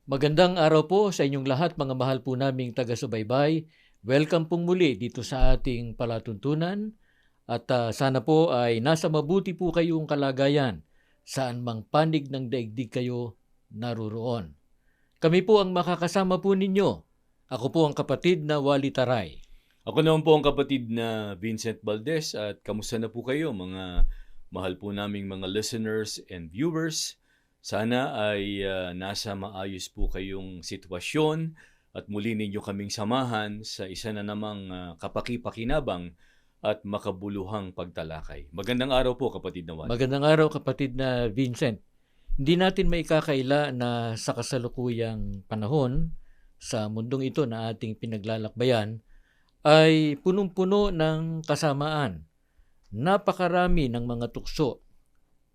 Magandang araw po sa inyong lahat, mga mahal po naming taga-subaybay. Welcome pong muli dito sa ating palatuntunan at sana po ay nasa mabuti po kayong kalagayan saan mang panig ng daigdig kayo naroroon. Kami po ang makakasama po ninyo. Ako po ang kapatid na Wally Taray. Ako naman po ang kapatid na Vincent Valdez at kamusta na po kayo mga mahal po naming mga listeners and viewers. Sana ay nasa maayos po kayong sitwasyon at muli ninyo kaming samahan sa isa na namang kapaki-pakinabang at makabuluhang pagtalakay. Magandang araw po kapatid na Wally. Magandang araw kapatid na Vincent. Hindi natin maikakaila na sa kasalukuyang panahon sa mundong ito na ating pinaglalakbayan ay punong-puno ng kasamaan. Napakarami ng mga tukso,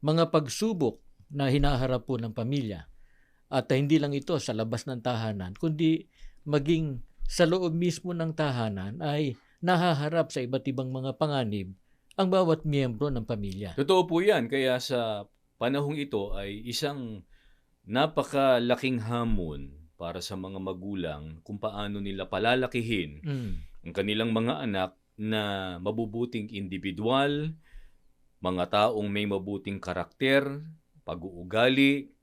mga pagsubok na hinaharap po ng pamilya. At hindi lang ito sa labas ng tahanan, kundi maging sa loob mismo ng tahanan ay nahaharap sa iba't ibang mga panganib ang bawat miyembro ng pamilya. Totoo po yan. Kaya sa panahong ito ay isang napakalaking hamon para sa mga magulang kung paano nila palalakihin ang kanilang mga anak na mabubuting individual, mga taong may mabuting karakter, pag-uugali,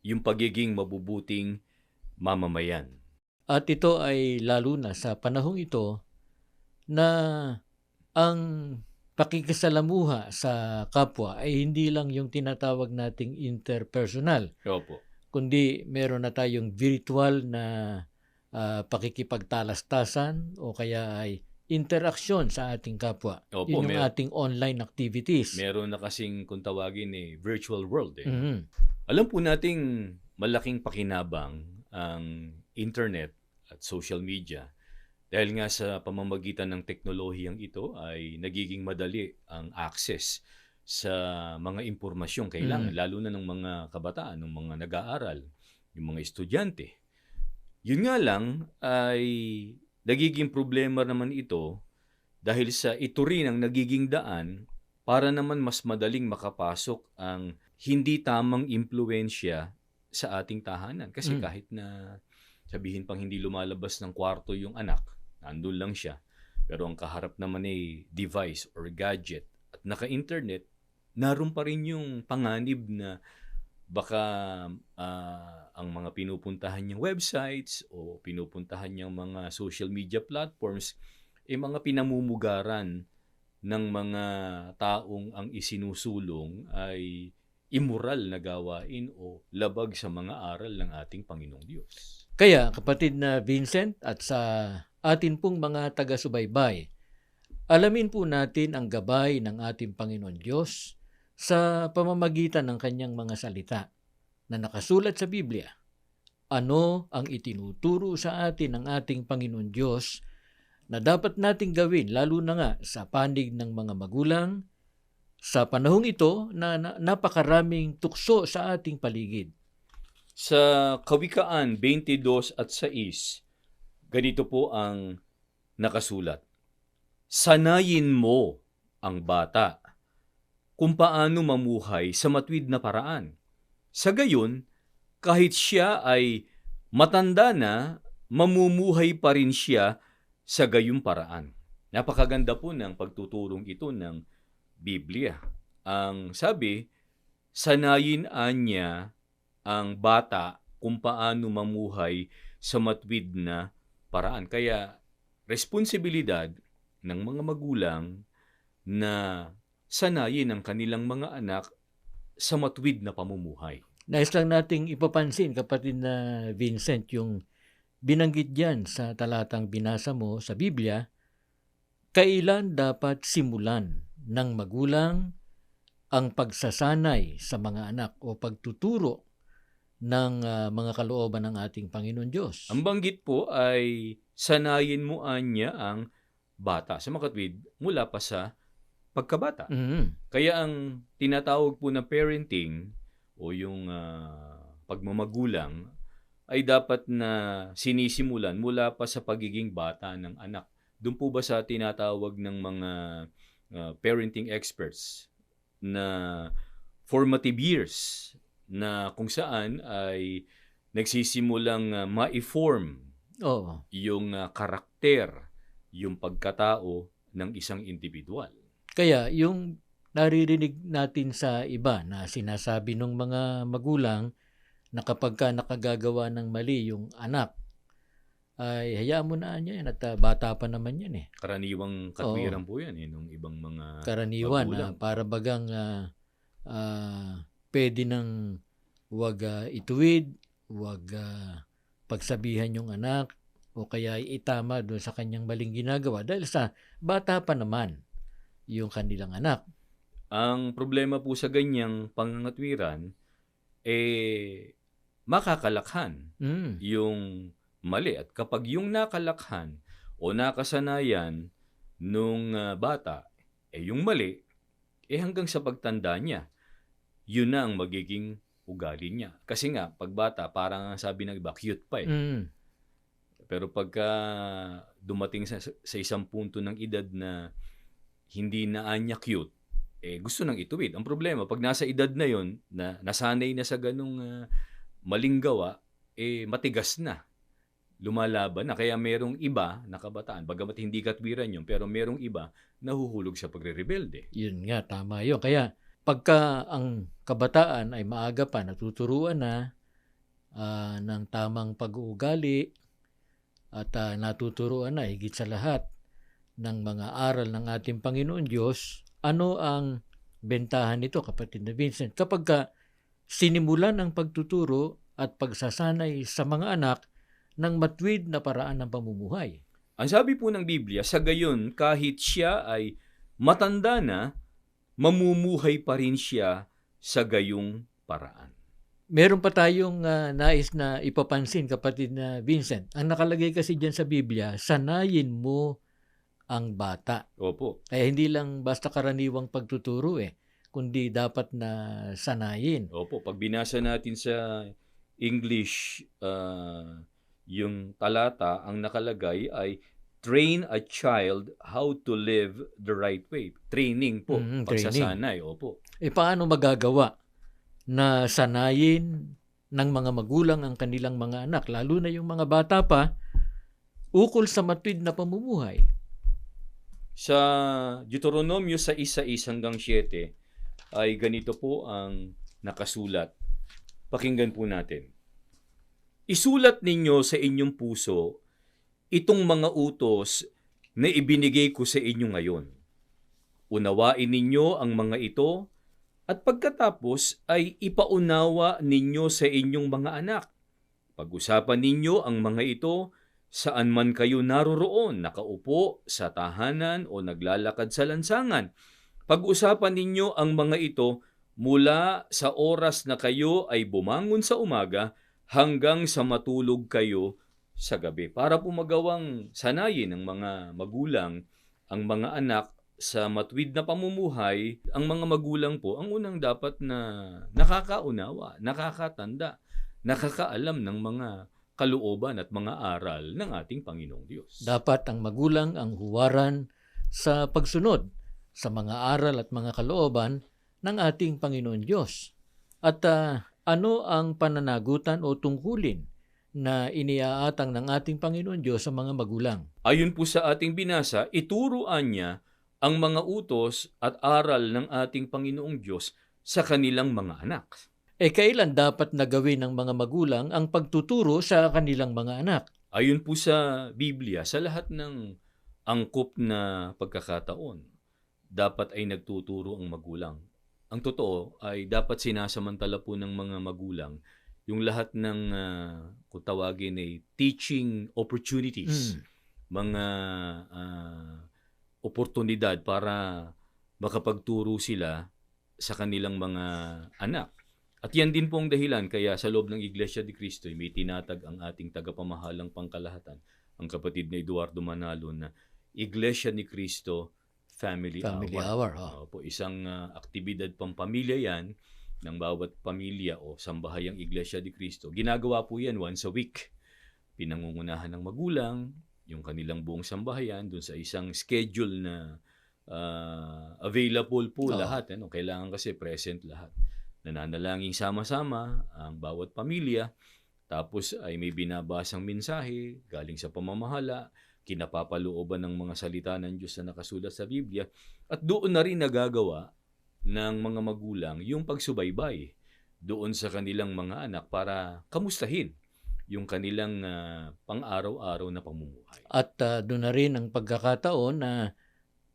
yung pagiging mabubuting mamamayan. At ito ay lalo na sa panahong ito na ang pakikisalamuha sa kapwa ay hindi lang yung tinatawag nating interpersonal, Opo. kundi meron na tayong virtual na pakikipagtalastasan o kaya ay interaksyon sa ating kapwa. Opo, Yun yung ating online activities. Meron na kasing kung tawagin virtual world. Mhm. Alam po nating malaking pakinabang ang internet at social media dahil nga sa pamamagitan ng teknolohiyang ito ay nagiging madali ang access sa mga impormasyong kailangan, lalo na ng mga kabataan, ng mga nag-aaral, yung mga estudyante. Yun nga lang ay nagiging problema naman ito dahil sa ito rin ang nagiging daan para naman mas madaling makapasok ang hindi tamang impluensya sa ating tahanan. Kasi kahit na sabihin pang hindi lumalabas ng kwarto yung anak, nandun lang siya. Pero ang kaharap naman ay device or gadget at naka-internet, naroon pa rin yung panganib na baka ang mga pinupuntahan niyang websites o pinupuntahan niyang mga social media platforms ay mga pinamumugaran ng mga taong ang isinusulong ay immoral na gawain o labag sa mga aral ng ating Panginoong Diyos. Kaya kapatid na Vincent at sa atin pong mga taga-subaybay, alamin po natin ang gabay ng ating Panginoon Diyos sa pamamagitan ng kanyang mga salita na nakasulat sa Biblia. Ano ang itinuturo sa atin ng ating Panginoon Diyos na dapat nating gawin, lalo na nga sa panig ng mga magulang, sa panahong ito na napakaraming tukso sa ating paligid. Sa Kawikaan 22 at 6, ganito po ang nakasulat. Sanayin mo ang bata kung paano mamuhay sa matuwid na paraan. Sa gayon, kahit siya ay matanda na, mamumuhay pa rin siya sa gayong paraan. Napakaganda po ng pagtuturong ito ng Biblia. Ang sabi, sanayin niya ang bata kung paano mamuhay sa matuwid na paraan. Kaya, responsibilidad ng mga magulang na sanayin ang kanilang mga anak sa matuwid na pamumuhay. Nais lang nating ipapansin, kapatid na Vincent, yung binanggit dyan sa talatang binasa mo sa Biblia, kailan dapat simulan ng magulang ang pagsasanay sa mga anak o pagtuturo ng mga kalooban ng ating Panginoon Diyos. Ang banggit po ay sanayin mo niya ang bata sa makatwid mula pa sa pagkabata. Kaya ang tinatawag po na parenting o yung pagmamagulang ay dapat na sinisimulan mula pa sa pagiging bata ng anak. Doon po ba sa tinatawag ng mga parenting experts na formative years na kung saan ay nagsisimulang ma-form Oo. yung karakter, yung pagkatao ng isang individual. Kaya yung naririnig natin sa iba na sinasabi ng mga magulang na kapagka nakagagawa ng mali yung anak, ay hayaan mo na yan at bata pa naman yan eh. Karaniwang Oo, katwiran po yan nung ibang mga karaniwan na magulang. para bagang pwede nang huwag ituwid, huwag pagsabihan yung anak o kaya itama doon sa kanyang maling ginagawa dahil sa bata pa naman yung kanilang anak. Ang problema po sa ganyang pangangatwiran, makakalakhan Mm. yung mali. At kapag yung nakalakhan o nakasanayan nung bata, yung mali, hanggang sa pagtanda niya, yun na ang magiging ugali niya. Kasi nga, pag bata, parang sabi ng iba, cute pa eh. Mm. Pero pagka dumating sa isang punto ng edad na hindi na niya cute, gusto nang ituwid. Ang problema, pag nasa edad na yon, na nasanay na sa ganung maling gawa, matigas na. Lumalaban na. Kaya merong iba na kabataan, bagamat hindi katwiran yun, pero merong iba nahuhulog sa pagre-rebelde. Yun nga, tama yun. Kaya pagka ang kabataan ay maaga pa natuturuan na ng tamang pag-uugali at natuturuan na higit sa lahat ng mga aral ng ating Panginoon Diyos, ano ang bentahan nito, kapatid na Vincent? Kapag sinimulan ang pagtuturo at pagsasanay sa mga anak ng matuwid na paraan ng pamumuhay. Ang sabi po ng Biblia, sa gayon kahit siya ay matanda na, mamumuhay pa rin siya sa gayong paraan. Meron pa tayong nais na ipapansin, kapatid na Vincent. Ang nakalagay kasi dyan sa Biblia, sanayin mo ang bata. Opo. Kaya hindi lang basta karaniwang pagtuturo kundi dapat na sanayin. Opo, pag binasa natin sa English, yung talata, ang nakalagay ay train a child how to live the right way. Training po, pagsasanay. Opo. Paano magagawa na sanayin ng mga magulang ang kanilang mga anak, lalo na yung mga bata pa, ukol sa matuwid na pamumuhay? Sa Deuteronomio 6:1-7 ay ganito po ang nakasulat. Pakinggan po natin. Isulat ninyo sa inyong puso itong mga utos na ibinigay ko sa inyo ngayon. Unawain ninyo ang mga ito at pagkatapos ay ipaunawa ninyo sa inyong mga anak. Pag-usapan ninyo ang mga ito saan man kayo naroroon, nakaupo sa tahanan o naglalakad sa lansangan. Pag-usapan ninyo ang mga ito mula sa oras na kayo ay bumangon sa umaga hanggang sa matulog kayo sa gabi. Para po magawang sanayin ng mga magulang ang mga anak sa matuwid na pamumuhay, ang mga magulang po ang unang dapat na nakakaunawa, nakakatanda, nakakaalam ng mga kalooban at mga aral ng ating Panginoong Diyos. Dapat ang magulang ang huwaran sa pagsunod sa mga aral at mga kalooban ng ating Panginoon Diyos. At ano ang pananagutan o tungkulin na iniaatang ng ating Panginoon Diyos sa mga magulang? Ayon po sa ating binasa, ituruan niya ang mga utos at aral ng ating Panginoong Diyos sa kanilang mga anak. Kailan dapat na gawin ng mga magulang ang pagtuturo sa kanilang mga anak? Ayon po sa Biblia, sa lahat ng angkop na pagkakataon, dapat ay nagtuturo ang magulang. Ang totoo ay dapat sinasamantala po ng mga magulang yung lahat ng kung tawagin ay teaching opportunities, mga oportunidad para makapagturo sila sa kanilang mga anak. At yan din po ang dahilan kaya sa loob ng Iglesia ni Cristo may tinatag ang ating tagapamahalang pangkalahatan, ang kapatid na Eduardo Manalo, na Iglesia ni Cristo Family Hour. Po, isang aktibidad pampamilya yan ng bawat pamilya o sambahayang Iglesia ni Cristo. Ginagawa po yan once a week. Pinangungunahan ng magulang yung kanilang buong sambahayan dun sa isang schedule na available po lahat. Kailangan kasi present lahat. Nananalangin sama-sama ang bawat pamilya. tapos ay may binabasang mensahe galing sa pamamahala, kinapapalooban ng mga salita ng Diyos na nakasulat sa Biblia, at doon na rin nagagawa ng mga magulang yung pagsubaybay doon sa kanilang mga anak para kamustahin yung kanilang pang-araw-araw na pamumuhay. At doon na rin ang pagkakataon na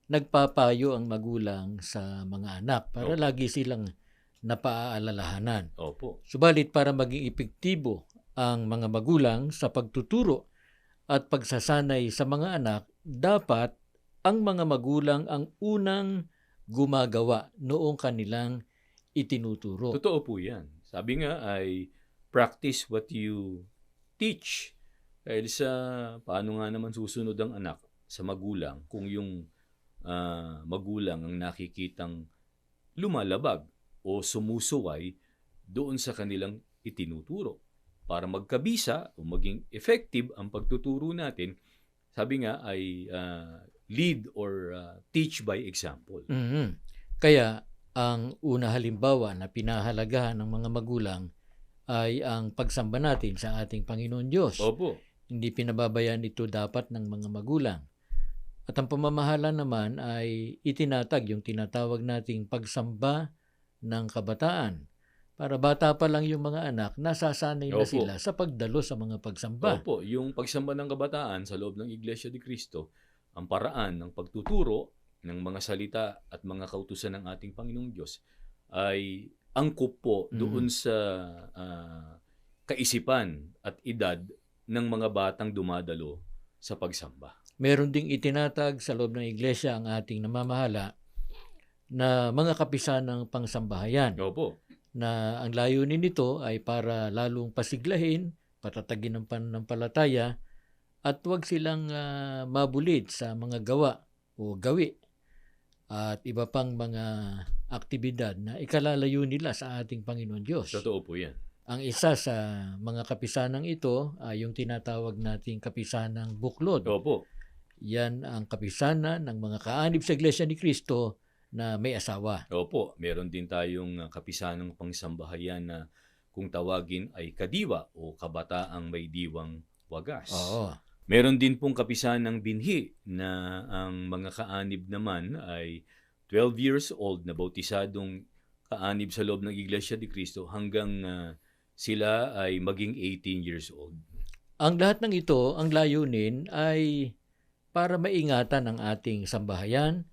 nagpapayo ang magulang sa mga anak para Opo. lagi silang napaaalalahanan. Opo. Subalit para maging epektibo ang mga magulang sa pagtuturo at pagsasanay sa mga anak, dapat ang mga magulang ang unang gumagawa noong kanilang itinuturo. Totoo po yan. Sabi nga ay practice what you teach. Dahil sa paano nga naman susunod ang anak sa magulang kung yung magulang ang nakikitang lumalabag o sumusuway doon sa kanilang itinuturo. Para magkabisa o maging effective ang pagtuturo natin, sabi nga ay lead or teach by example. Mhm. Kaya ang una halimbawa na pinahalagahan ng mga magulang ay ang pagsamba natin sa ating Panginoon Diyos. Opo. Hindi pinababayaan ito dapat ng mga magulang. At ang pamamahala naman ay itinatag yung tinatawag nating pagsamba ng kabataan. Para bata pa lang yung mga anak, nasasanay na Opo. sila sa pagdalo sa mga pagsamba. Opo, yung pagsamba ng kabataan sa loob ng Iglesia ni Cristo, ang paraan ng pagtuturo ng mga salita at mga kautusan ng ating Panginoong Diyos ay angkop po doon sa kaisipan at edad ng mga batang dumadalo sa pagsamba. Meron ding itinatag sa loob ng iglesia ang ating namamahala na mga kapisan ng pangsambahayan. Opo. Na ang layunin nito ay para lalong pasiglahin, patatagin ng pananampalataya, at huwag silang mabulid sa mga gawa o gawi at iba pang mga aktibidad na ikalalayo nila sa ating Panginoon Diyos. Totoo po yan. Ang isa sa mga kapisanang ito ay yung tinatawag nating kapisanang buklod. Opo. Yan ang kapisanan ng mga kaanib sa Iglesia ni Cristo na may asawa. Opo, meron din tayong kapisanang pangsambahayan na kung tawagin ay kadiwa o kabataang may diwang wagas. Oo. Meron din pong kapisanang binhi na ang mga kaanib naman ay 12 years old na bautisadong kaanib sa loob ng Iglesia ni Cristo hanggang sila ay maging 18 years old. Ang lahat ng ito, ang layunin ay para maingatan ang ating sambahayan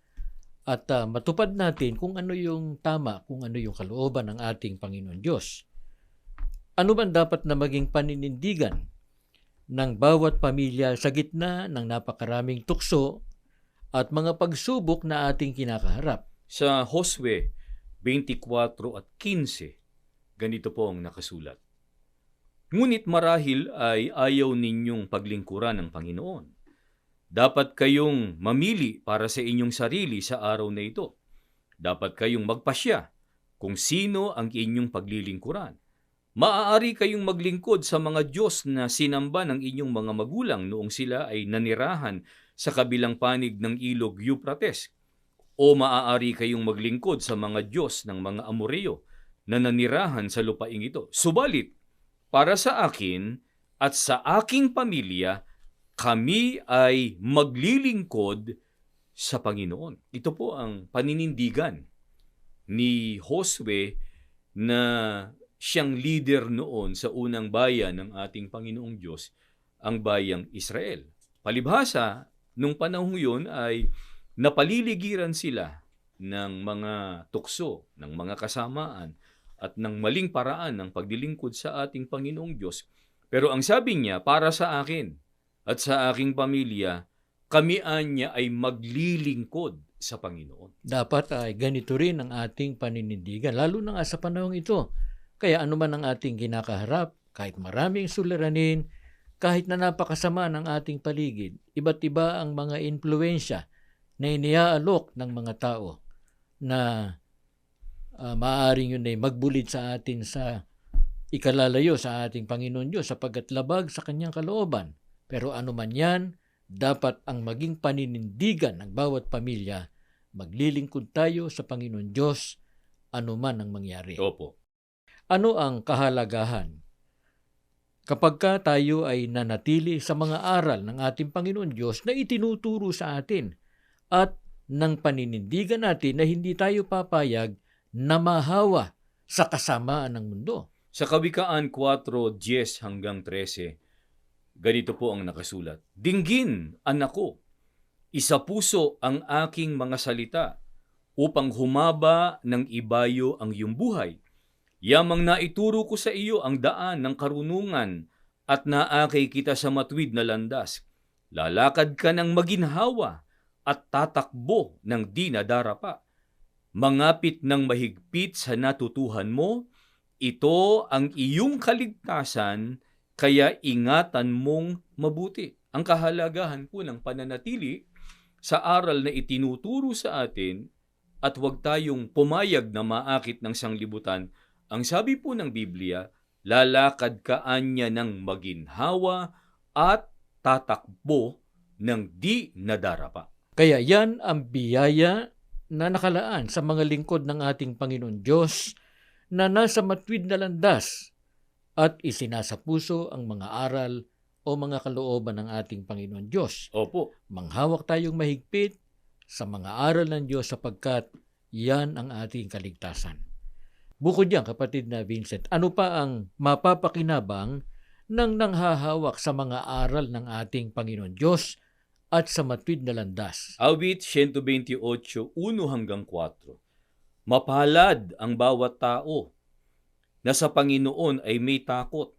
at matupad natin kung ano yung tama, kung ano yung kalooban ng ating Panginoon Diyos. Ano man dapat na maging paninindigan ng bawat pamilya sa gitna ng napakaraming tukso at mga pagsubok na ating kinakaharap? Sa Josue 24 at 15, ganito po ang nakasulat. Ngunit marahil ay ayaw ninyong paglingkuran ng Panginoon. Dapat kayong mamili para sa inyong sarili sa araw na ito. Dapat kayong magpasya kung sino ang inyong paglilingkuran. Maaari kayong maglingkod sa mga Diyos na sinamba ng inyong mga magulang noong sila ay nanirahan sa kabilang panig ng ilog Euphrates. O maaari kayong maglingkod sa mga Diyos ng mga Amoreo na nanirahan sa lupaing ito. Subalit, para sa akin at sa aking pamilya, kami ay maglilingkod sa Panginoon. Ito po ang paninindigan ni Josue na siyang leader noon sa unang bayan ng ating Panginoong Diyos, ang bayang Israel. Palibhasa, nung panahon yun ay napaliligiran sila ng mga tukso, ng mga kasamaan, at ng maling paraan ng paglilingkod sa ating Panginoong Diyos. Pero ang sabi niya, para sa akin at sa aking pamilya, kami niya ay maglilingkod sa Panginoon. Dapat ay ganito rin ang ating paninindigan, lalo na nga sa panahong ito. Kaya anuman ang ating kinakaharap, kahit maraming suliranin, kahit na napakasama ng ating paligid, iba't iba ang mga impluwensya na iniaalok ng mga tao na maaaring yun ay magbulid sa atin sa ikalalayo sa ating Panginoon Diyos sapagkat labag sa kanyang kalooban. Pero anuman yan, dapat ang maging paninindigan ng bawat pamilya, maglilingkod tayo sa Panginoon Diyos anuman ang mangyari. Opo. Ano ang kahalagahan Kapag ka tayo ay nanatili sa mga aral ng ating Panginoon Diyos na itinuturo sa atin at ng paninindigan natin na hindi tayo papayag na mahawa sa kasamaan ng mundo. Sa Kawikaan 4:10 hanggang 13, ganito po ang nakasulat. Dinggin, anak ko, isa puso ang aking mga salita upang humaba ng ibayo ang iyong buhay. Yamang naituro ko sa iyo ang daan ng karunungan at naakay kita sa matuwid na landas. Lalakad ka ng maginhawa at tatakbo ng di nadarapa. Mangapit ng mahigpit sa natutuhan mo, ito ang iyong kaligtasan, kaya ingatan mong mabuti. Ang kahalagahan po ng pananatili sa aral na itinuturo sa atin at huwag tayong pumayag na maakit ng sanglibutan. Ang sabi po ng Biblia, lalakad ka anya ng maginhawa at tatakbo ng di nadarapa. Kaya yan ang biyaya na nakalaan sa mga lingkod ng ating Panginoon Diyos na nasa matuwid na landas at isinasapuso ang mga aral o mga kalooban ng ating Panginoon Diyos. Opo. Manghawak tayong mahigpit sa mga aral ng Diyos sapagkat yan ang ating kaligtasan. Bukod diyan, kapatid na Vincent, ano pa ang mapapakinabang ng nanghahawak sa mga aral ng ating Panginoon Diyos at sa matuwid na landas? Awit 128:1 hanggang 4. Mapalad ang bawat tao na sa Panginoon ay may takot.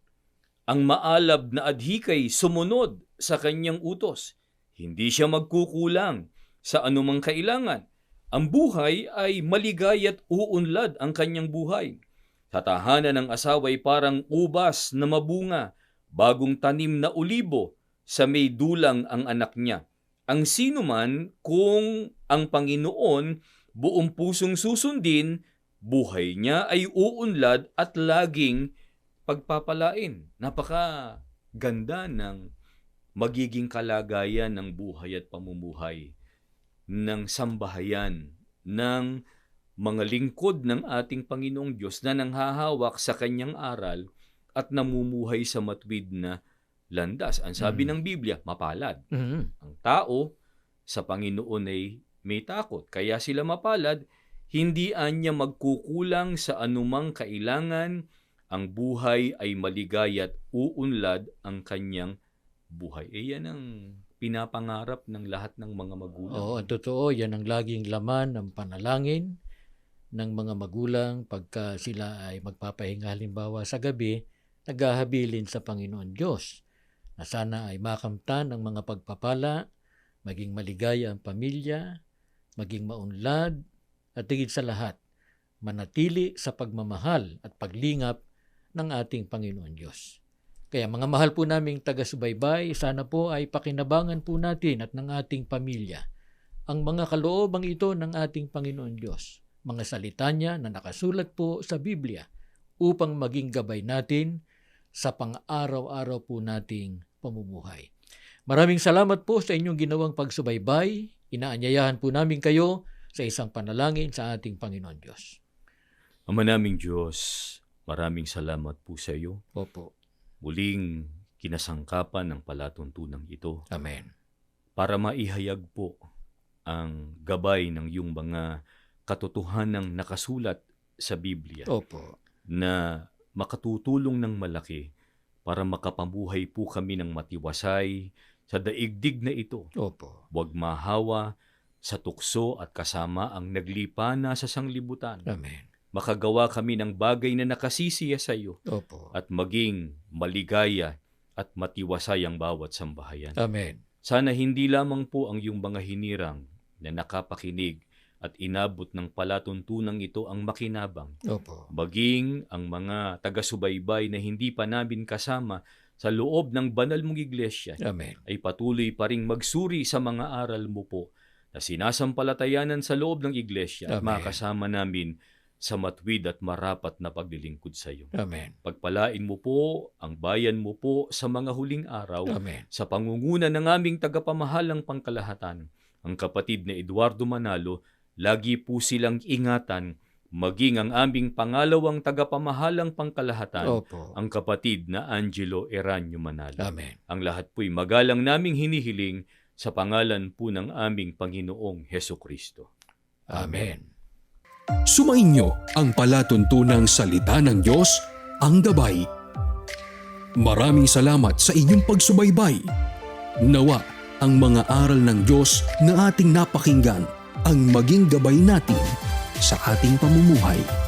Ang maalab na adhikay sumunod sa kanyang utos. Hindi siya magkukulang sa anumang kailangan. Ang buhay ay maligay at uunlad ang kanyang buhay. Sa tahanan ng asaway parang ubas na mabunga, bagong tanim na ulibo, sa may dulang ang anak niya. Ang sino man kung ang Panginoon buong pusong susundin, buhay niya ay uunlad at laging pagpapalain. Napakaganda ng magiging kalagayan ng buhay at pamumuhay ng sambahayan ng mga lingkod ng ating Panginoong Diyos na nanghahawak sa kanyang aral at namumuhay sa matuwid na landas. Ang sabi ng Biblia, mapalad. Ang tao sa Panginoon ay may takot. Kaya sila mapalad, hindi anya magkukulang sa anumang kailangan. Ang buhay ay maligay at uunlad ang kanyang buhay. Yan ang pinapangarap ng lahat ng mga magulang. Oo, ang totoo, yan ang laging laman ng panalangin ng mga magulang pagka sila ay magpapahinga halimbawa sa gabi, naghahabilin sa Panginoon Diyos na sana ay makamtan ng mga pagpapala, maging maligaya ang pamilya, maging maunlad, at higit sa lahat, manatili sa pagmamahal at paglingap ng ating Panginoon Diyos. Kaya mga mahal po naming taga-subaybay, sana po ay pakinabangan po natin at ng ating pamilya ang mga kaloobang ito ng ating Panginoon Diyos, mga salita niya na nakasulat po sa Biblia upang maging gabay natin sa pang-araw-araw po nating pamumuhay. Maraming salamat po sa inyong ginawang pagsubaybay. Inaanyayahan po namin kayo sa isang panalangin sa ating Panginoon Diyos. Ama naming Diyos, maraming salamat po sa iyo. Opo. Muling kinasangkapan ng palatuntunang ito Amen. para maihayag po ang gabay ng iyong mga katotohanang nakasulat sa Biblia Opo. na makatutulong ng malaki para makapamuhay po kami ng matiwasay sa daigdig na ito. Opo. Huwag mahawa sa tukso at kasama ang naglipa na sa sanglibutan. Amen. Makagawa kami ng bagay na nakasisiya sa iyo Opo. at maging maligaya at matiwasay ang bawat sambahayan. Amen. Sana hindi lamang po ang iyong mga hinirang na nakapakinig at inabot ng palatuntunang ito ang makinabang. Opo. Maging ang mga taga-subaybay na hindi pa namin kasama sa loob ng banal mong iglesia Amen. ay patuloy pa ring magsuri sa mga aral mo po na sinasampalatayanan sa loob ng iglesia at Amen. makasama namin sa matuwid at marapat na paglilingkod sa iyo. Amen. Pagpalain mo po ang bayan mo po sa mga huling araw Amen. sa pangunguna ng aming tagapamahalang pangkalahatan, ang kapatid na Eduardo Manalo. Lagi po silang ingatan maging ang aming pangalawang tagapamahalang pangkalahatan, Opo. ang kapatid na Angelo Eranio Manalo. Amen. Ang lahat po'y magalang naming hinihiling sa pangalan po ng aming Panginoong Heso Kristo. Amen. Sumainyo ang palatuntunang salita ng Diyos, ang gabay. Maraming salamat sa inyong pagsubaybay. Nawa ang mga aral ng Diyos na ating napakinggan ang maging gabay natin sa ating pamumuhay.